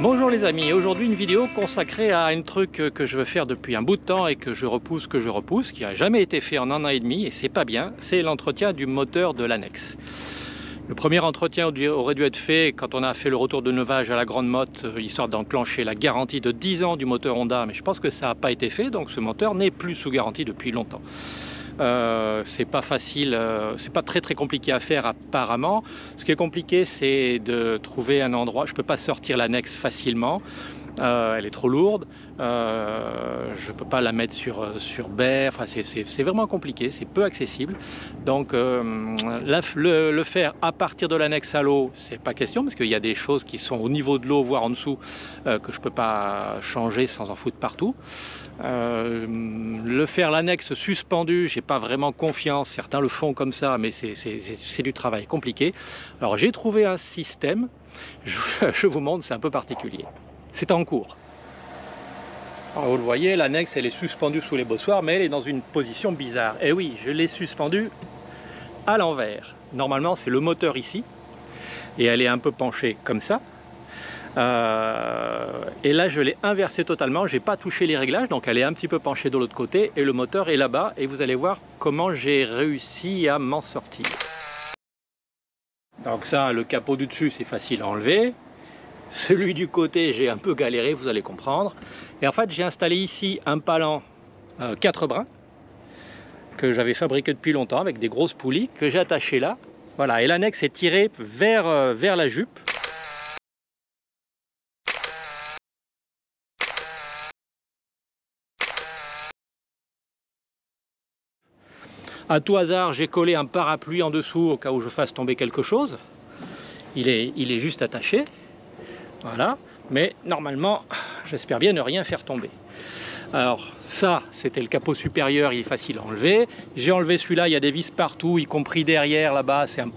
Bonjour les amis, aujourd'hui une vidéo consacrée à un truc que je veux faire depuis un bout de temps et que je repousse, qui n'a jamais été fait en 1 an et demi et c'est pas bien, c'est l'entretien du moteur de l'annexe. Le premier entretien aurait dû être fait quand on a fait le retour de neuvage à la Grande Motte, histoire d'enclencher la garantie de 10 ans du moteur Honda, mais je pense que ça n'a pas été fait, donc ce moteur n'est plus sous garantie depuis longtemps. C'est pas facile, c'est pas très compliqué à faire apparemment. Ce qui est compliqué, c'est de trouver un endroit. Je peux pas sortir l'annexe facilement, elle est trop lourde, je peux pas la mettre sur berre, enfin, c'est vraiment compliqué, c'est peu accessible. Donc le faire à partir de l'annexe à l'eau, c'est pas question, parce qu'il y a des choses qui sont au niveau de l'eau, voire en dessous, que je peux pas changer sans en foutre partout. Le faire l'annexe suspendu, j'ai pas vraiment confiance, certains le font comme ça, mais c'est du travail compliqué. Alors j'ai trouvé un système, je vous montre, c'est un peu particulier, c'est en cours. Alors, vous le voyez, l'annexe elle est suspendue sous les bossoirs, mais elle est dans une position bizarre. Et oui, je l'ai suspendue à l'envers. Normalement c'est le moteur ici, et elle est un peu penchée comme ça. Et là je l'ai inversé totalement, j'ai pas touché les réglages, donc elle est un petit peu penchée de l'autre côté et le moteur est là-bas, et vous allez voir comment j'ai réussi à m'en sortir. Donc ça, le capot du dessus c'est facile à enlever, celui du côté j'ai un peu galéré, vous allez comprendre. Et en fait j'ai installé ici un palan 4 brins que j'avais fabriqué depuis longtemps avec des grosses poulies que j'ai attachées là, voilà, et l'annexe est tirée vers la jupe. À tout hasard, j'ai collé un parapluie en dessous au cas où je fasse tomber quelque chose. Il est juste attaché. Voilà. Mais normalement, j'espère bien ne rien faire tomber. Alors ça, c'était le capot supérieur, il est facile à enlever. J'ai enlevé celui-là, il y a des vis partout, y compris derrière, là-bas, c'est un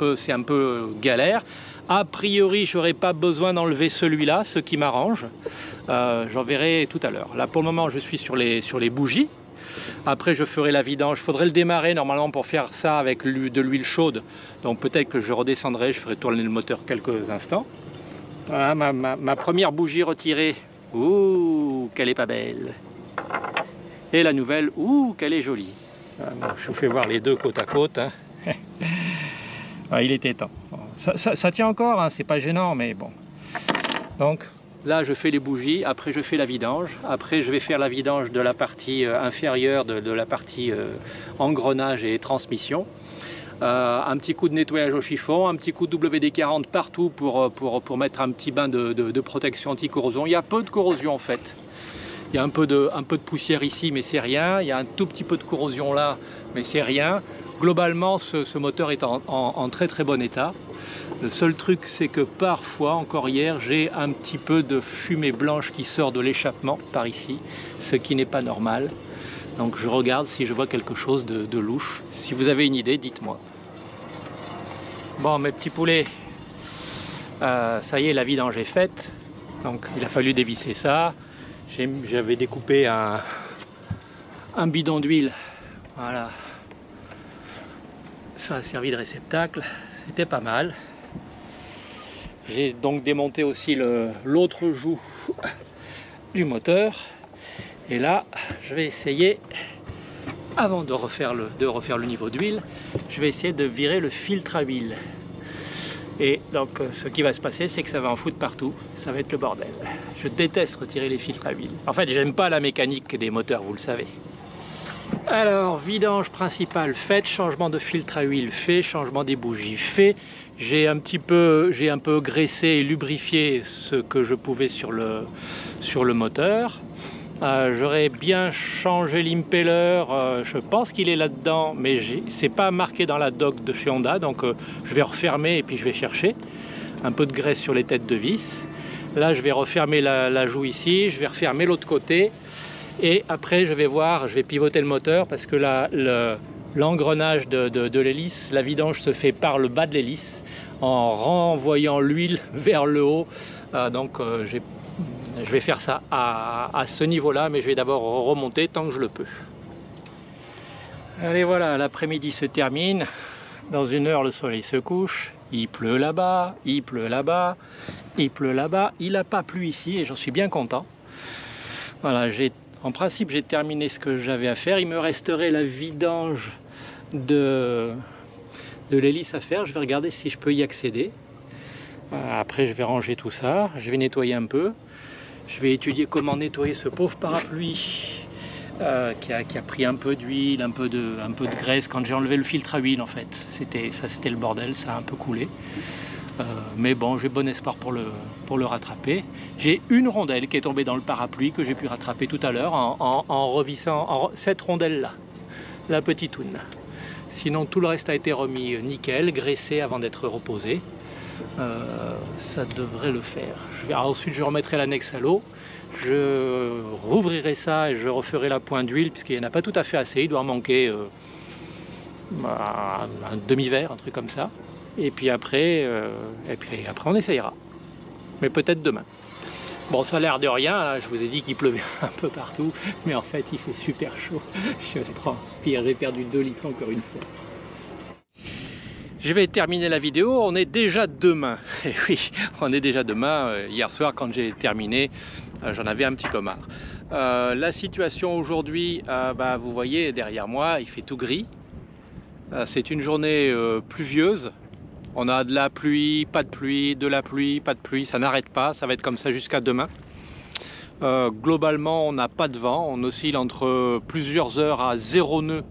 peu galère. A priori, j'aurais pas besoin d'enlever celui-là, ce qui m'arrange. J'en verrai tout à l'heure. Là, pour le moment, je suis sur les bougies. Après je ferai la vidange, il faudrait le démarrer normalement pour faire ça avec de l'huile chaude, donc peut-être que je redescendrai, je ferai tourner le moteur quelques instants. Voilà ma première bougie retirée. Ouh, qu'elle est pas belle. Et la nouvelle, ouh, qu'elle est jolie. Bon, je vous fais voir les deux côte à côte, hein. Il était temps. Bon, ça tient encore, hein, c'est pas gênant, mais bon. Donc là je fais les bougies, après je fais la vidange, après je vais faire la vidange de la partie inférieure, de la partie engrenage et transmission. Un petit coup de nettoyage au chiffon, un petit coup de WD-40 partout pour mettre un petit bain de protection anti-corrosion. Il y a peu de corrosion en fait. Il y a un peu de poussière ici, mais c'est rien. Il y a un tout petit peu de corrosion là, mais c'est rien. Globalement, ce moteur est en très bon état. Le seul truc, c'est que parfois, encore hier, j'ai un petit peu de fumée blanche qui sort de l'échappement par ici, ce qui n'est pas normal. Donc je regarde si je vois quelque chose de louche. Si vous avez une idée, dites-moi. Bon, mes petits poulets, ça y est, la vidange est faite. Donc il a fallu dévisser ça. J'avais découpé un bidon d'huile. Voilà. Ça a servi de réceptacle. C'était pas mal. J'ai donc démonté aussi l'autre joue du moteur. Et là, je vais essayer, avant de refaire le niveau d'huile, je vais essayer de virer le filtre à huile. Et donc ce qui va se passer, c'est que ça va en foutre partout, ça va être le bordel. Je déteste retirer les filtres à huile. En fait, j'aime pas la mécanique des moteurs, vous le savez. Alors, vidange principale faite, changement de filtre à huile fait, changement des bougies fait. J'ai un peu graissé et lubrifié ce que je pouvais sur le moteur. J'aurais bien changé l'impeller, je pense qu'il est là-dedans, mais c'est pas marqué dans la doc de chez Honda, donc je vais refermer et puis je vais chercher un peu de graisse sur les têtes de vis. Là je vais refermer la joue ici, je vais refermer l'autre côté, et après je vais pivoter le moteur, parce que l'engrenage de l'hélice, la vidange se fait par le bas de l'hélice en renvoyant l'huile vers le haut. Donc je vais faire ça à ce niveau-là, mais je vais d'abord remonter tant que je le peux. Allez, voilà, l'après-midi se termine. Dans 1 heure, le soleil se couche. il pleut là-bas, il pleut là-bas, il pleut là-bas. Il n'a pas plu ici et j'en suis bien content. Voilà, en principe j'ai terminé ce que j'avais à faire. Il me resterait la vidange de l'hélice à faire. Je vais regarder si je peux y accéder. Après je vais ranger tout ça, je vais nettoyer un peu. Je vais étudier comment nettoyer ce pauvre parapluie qui a pris un peu d'huile, un peu de graisse quand j'ai enlevé le filtre à huile en fait. C'était le bordel, ça a un peu coulé. Mais bon, j'ai bon espoir pour le rattraper. J'ai une rondelle qui est tombée dans le parapluie que j'ai pu rattraper tout à l'heure en revissant cette rondelle-là, la petite toune. Sinon, tout le reste a été remis nickel, graissé avant d'être reposé. Ça devrait le faire. Ensuite, je remettrai l'annexe à l'eau. Je rouvrirai ça et je referai la pointe d'huile puisqu'il n'y en a pas tout à fait assez. Il doit en manquer un demi-verre, un truc comme ça. Et puis après on essayera. Mais peut-être demain. Bon, ça a l'air de rien, là, je vous ai dit qu'il pleuvait un peu partout, mais en fait il fait super chaud. Je transpire, j'ai perdu 2 litres encore une fois. Je vais terminer la vidéo, on est déjà demain. Et oui, on est déjà demain. Hier soir quand j'ai terminé, j'en avais un petit peu marre. La situation aujourd'hui, vous voyez derrière moi, il fait tout gris. C'est une journée pluvieuse. On a de la pluie, pas de pluie, de la pluie, pas de pluie, ça n'arrête pas, ça va être comme ça jusqu'à demain. Globalement, on n'a pas de vent, on oscille entre plusieurs heures à 0 nœud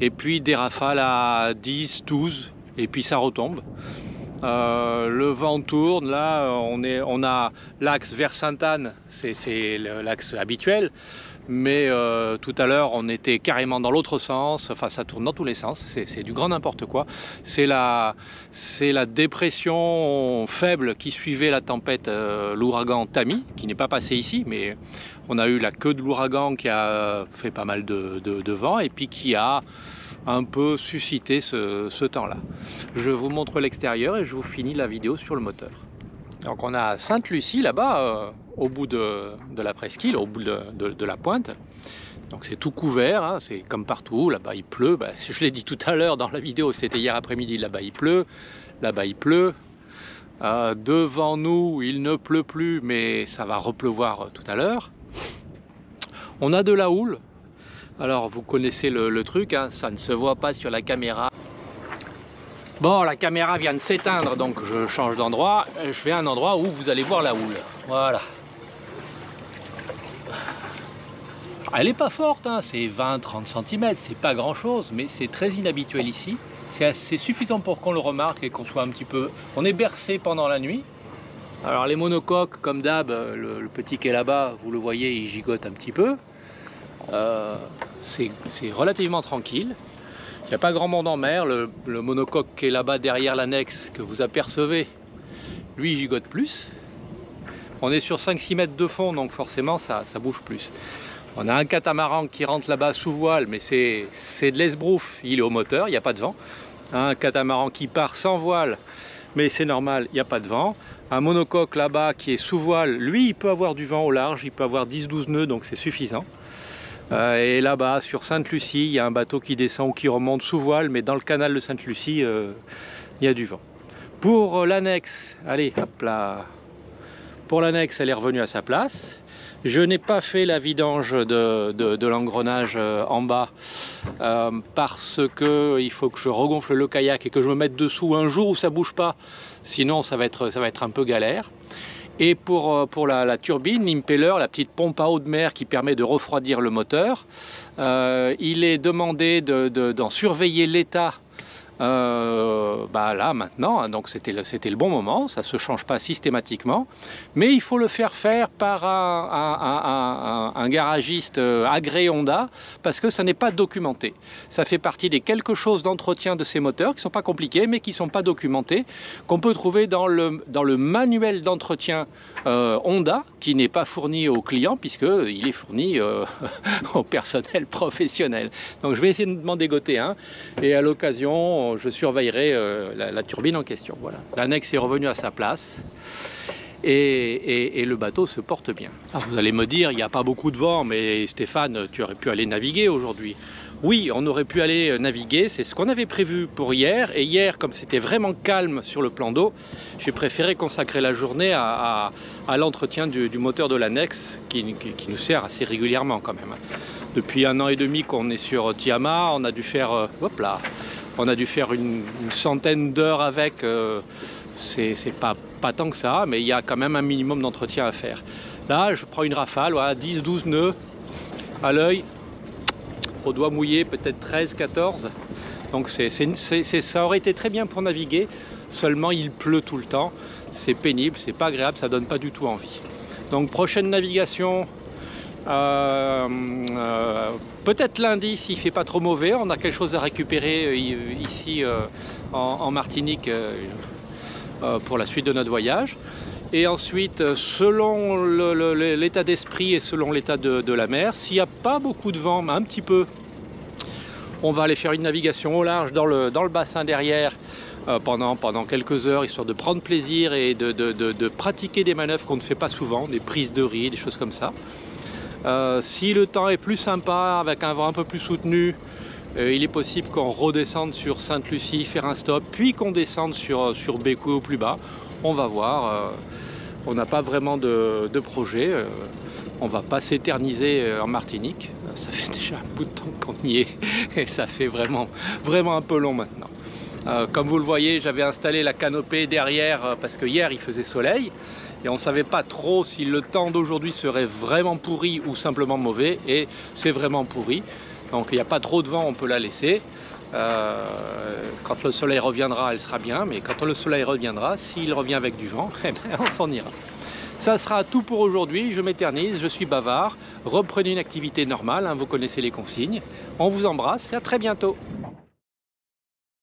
et puis des rafales à 10, 12 et puis ça retombe. Le vent tourne, là on a l'axe vers Sainte-Anne, c'est l'axe habituel. Mais tout à l'heure on était carrément dans l'autre sens, enfin ça tourne dans tous les sens, c'est du grand n'importe quoi. C'est la dépression faible qui suivait la tempête, l'ouragan Tammy, qui n'est pas passé ici, mais on a eu la queue de l'ouragan qui a fait pas mal de vent et puis qui a un peu suscité ce temps-là. Je vous montre l'extérieur et je vous finis la vidéo sur le moteur. Donc on a Sainte-Lucie là-bas, au bout de la presqu'île, au bout de la pointe. Donc c'est tout couvert, hein, c'est comme partout, là-bas il pleut. Je l'ai dit tout à l'heure dans la vidéo, c'était hier après-midi, là-bas il pleut, là-bas il pleut. Devant nous, il ne pleut plus, mais ça va repleuvoir tout à l'heure. On a de la houle. Alors vous connaissez le truc, hein, ça ne se voit pas sur la caméra. Bon, la caméra vient de s'éteindre, donc je change d'endroit. Je vais à un endroit où vous allez voir la houle. Voilà. Elle n'est pas forte, hein, c'est 20-30 cm, c'est pas grand chose, mais c'est très inhabituel ici. C'est suffisant pour qu'on le remarque et qu'on soit un petit peu... On est bercé pendant la nuit. Alors les monocoques, comme d'hab, le petit qui est là-bas, vous le voyez, il gigote un petit peu. C'est relativement tranquille. Il n'y a pas grand monde en mer. Le monocoque qui est là-bas derrière l'annexe que vous apercevez, lui il gigote plus. On est sur 5-6 mètres de fond, donc forcément ça bouge plus. On a un catamaran qui rentre là-bas sous voile, mais c'est de l'esbrouf, il est au moteur, il n'y a pas de vent. Un catamaran qui part sans voile, mais c'est normal, il n'y a pas de vent. Un monocoque là-bas qui est sous voile, lui il peut avoir du vent au large, il peut avoir 10-12 nœuds, donc c'est suffisant. Et là-bas, sur Sainte-Lucie, il y a un bateau qui descend ou qui remonte sous voile, mais dans le canal de Sainte-Lucie, il y a du vent. Pour l'annexe, allez, hop là. Pour l'annexe, elle est revenue à sa place. Je n'ai pas fait la vidange de l'engrenage en bas parce que il faut que je regonfle le kayak et que je me mette dessous un jour où ça bouge pas. Sinon, ça va être un peu galère. Et pour la turbine, l'impeller, la petite pompe à eau de mer qui permet de refroidir le moteur, il est demandé d'en surveiller l'état là maintenant, hein, donc c'était le bon moment, ça se change pas systématiquement, mais il faut le faire par un garagiste agréé Honda parce que ça n'est pas documenté. Ça fait partie des quelque chose d'entretien de ces moteurs qui sont pas compliqués mais qui sont pas documentés, qu'on peut trouver dans le manuel d'entretien Honda, qui n'est pas fourni aux clients puisque il est fourni au personnel professionnel. Donc je vais essayer de m'en dégoter un et à l'occasion je surveillerai la turbine en question. Voilà. L'annexe est revenue à sa place et le bateau se porte bien. Alors vous allez me dire, il n'y a pas beaucoup de vent, mais Stéphane, tu aurais pu aller naviguer aujourd'hui. Oui, on aurait pu aller naviguer, c'est ce qu'on avait prévu pour hier. Et hier, comme c'était vraiment calme sur le plan d'eau, j'ai préféré consacrer la journée à l'entretien du moteur de l'annexe qui nous sert assez régulièrement quand même. Depuis 1 an et demi qu'on est sur Tiama, on a dû faire, on a dû faire une centaine d'heures avec. C'est pas tant que ça, mais il y a quand même un minimum d'entretien à faire. Là, je prends une rafale, voilà, 10-12 nœuds à l'œil. Au doigt mouillé, peut-être 13-14. Donc ça aurait été très bien pour naviguer, seulement il pleut tout le temps, c'est pénible, c'est pas agréable, ça donne pas du tout envie. Donc prochaine navigation, peut-être lundi s'il fait pas trop mauvais, on a quelque chose à récupérer ici en Martinique pour la suite de notre voyage. Et ensuite, selon l'état d'esprit et selon l'état de la mer, s'il n'y a pas beaucoup de vent, mais un petit peu, on va aller faire une navigation au large dans le bassin derrière pendant quelques heures, histoire de prendre plaisir et de pratiquer des manœuvres qu'on ne fait pas souvent, des prises de riz, des choses comme ça. Si le temps est plus sympa, avec un vent un peu plus soutenu, il est possible qu'on redescende sur Sainte-Lucie, faire un stop, puis qu'on descende sur Bécoué au plus bas. On va voir, on n'a pas vraiment de projet, on va pas s'éterniser en Martinique, ça fait déjà un bout de temps qu'on y est et ça fait vraiment un peu long maintenant. Comme vous le voyez, j'avais installé la canopée derrière parce que hier il faisait soleil et on ne savait pas trop si le temps d'aujourd'hui serait vraiment pourri ou simplement mauvais, et c'est vraiment pourri. Donc il n'y a pas trop de vent, on peut la laisser. Quand le soleil reviendra, elle sera bien, mais quand le soleil reviendra, s'il revient avec du vent, eh bien, on s'en ira. Ça sera tout pour aujourd'hui, je m'éternise, je suis bavard. Reprenez une activité normale, hein, vous connaissez les consignes. On vous embrasse et à très bientôt.